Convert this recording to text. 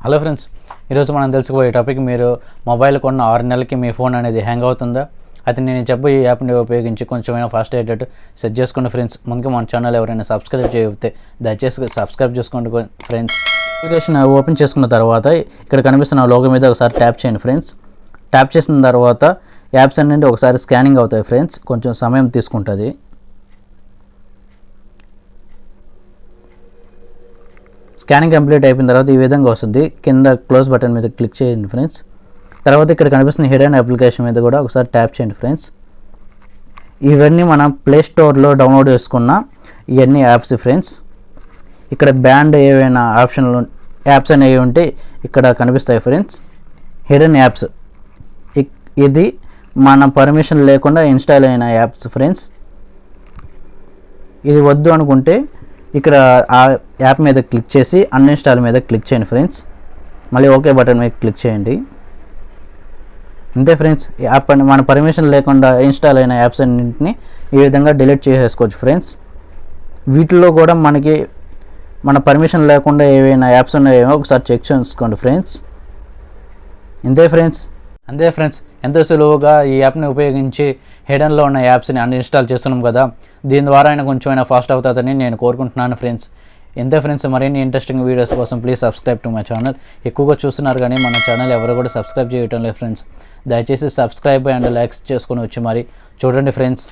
Hello friends, ఈరోజు మనం తెలుసుకోబోయే టాపిక్ మీరు మొబైల్ కొన్న 6 నెలలకి మీ ఫోన్ అనేది హ్యాంగ్ అవుతుందా? అయితే నేను చెప్పే ఈ యాప్ని ఉపయోగించి కొంచెమైనా ఫాస్ట్ అయ్యేటట్టు సెట్ చేసుకోండి ఫ్రెండ్స్. ముందుగా మన ఛానల్ ఎవరైనా సబ్స్క్రైబ్ చేయకపోతే దయచేసి సబ్స్క్రైబ్ చేసుకోండి ఫ్రెండ్స్. అప్లికేషన్ ఓపెన్ చేసుకున్న తర్వాత ఇక్కడ కనిపిస్తున్న లోగో మీద ఒకసారి ట్యాప్ చేయండి ఫ్రెండ్స్. ట్యాప్ చేసిన తర్వాత యాప్స్ అన్నీ ఒకసారి స్కానింగ్ అవుతాయి ఫ్రెండ్స్, కొంచెం సమయం తీసుకుంటుంది. స్కానింగ్ కంప్లీట్ అయిపోయిన తర్వాత ఈ విధంగా వస్తుంది. కింద క్లోజ్ బటన్ మీద క్లిక్ చేయండి ఫ్రెండ్స్. తర్వాత ఇక్కడ కనిపిస్తున్న హిడెన్ అప్లికేషన్ మీద కూడా ఒకసారి ట్యాప్ చేయండి ఫ్రెండ్స్. ఇవన్నీ మనం ప్లే స్టోర్లో డౌన్లోడ్ చేసుకున్న ఇవన్నీ యాప్స్ ఫ్రెండ్స్. ఇక్కడ బ్యాండ్ ఏవైనా యాప్స్ అనేవి ఉంటే ఇక్కడ కనిపిస్తాయి ఫ్రెండ్స్. హిడెన్ యాప్స్, ఇది మన పర్మిషన్ లేకుండా ఇన్స్టాల్ అయిన యాప్స్ ఫ్రెండ్స్. ఇది వద్దు అనుకుంటే ఇక్కడ ఆ యాప్ మీద క్లిక్ చేసి అన్ఇన్స్టాల్ మీద క్లిక్ చేయండి ఫ్రెండ్స్. మళ్ళీ ఓకే బటన్ మీద క్లిక్ చేయండి. అంతే ఫ్రెండ్స్, యాప్ మన పర్మిషన్ లేకుండా ఇన్స్టాల్ అయిన యాప్స్ అన్నింటినీ ఈ విధంగా డిలీట్ చేసేసుకోవచ్చు ఫ్రెండ్స్. వీటిలో కూడా మన పర్మిషన్ లేకుండా ఏవైనా యాప్స్ ఉన్నాయేమో ఒకసారి చెక్ చేసుకోండి ఫ్రెండ్స్. అంతే ఫ్రెండ్స్, ఎంతో సులువుగా ఈ యాప్ని ఉపయోగించి హిడెన్లో ఉన్న యాప్స్ని అన్ఇన్స్టాల్ చేస్తున్నాం కదా. దీని ద్వారా కొంచెమైనా ఫాస్ట్ అవుతుందని నేను కోరుకుంటున్నాను ఫ్రెండ్స్. ఎంతే ఫ్రెండ్స్, మరిన్ని ఇంట్రెస్టింగ్ వీడియోస్ కోసం please subscribe to my channel. ఎక్కువగా చూస్తున్నారు కానీ మన ఛానల్ ఎవరు కూడా సబ్స్క్రైబ్ చేయటం లేదు ఫ్రెండ్స్. దయచేసి సబ్స్క్రైబ్ అండ్ లైక్స్ చేసుకొని వచ్చి మరి చూడండి ఫ్రెండ్స్.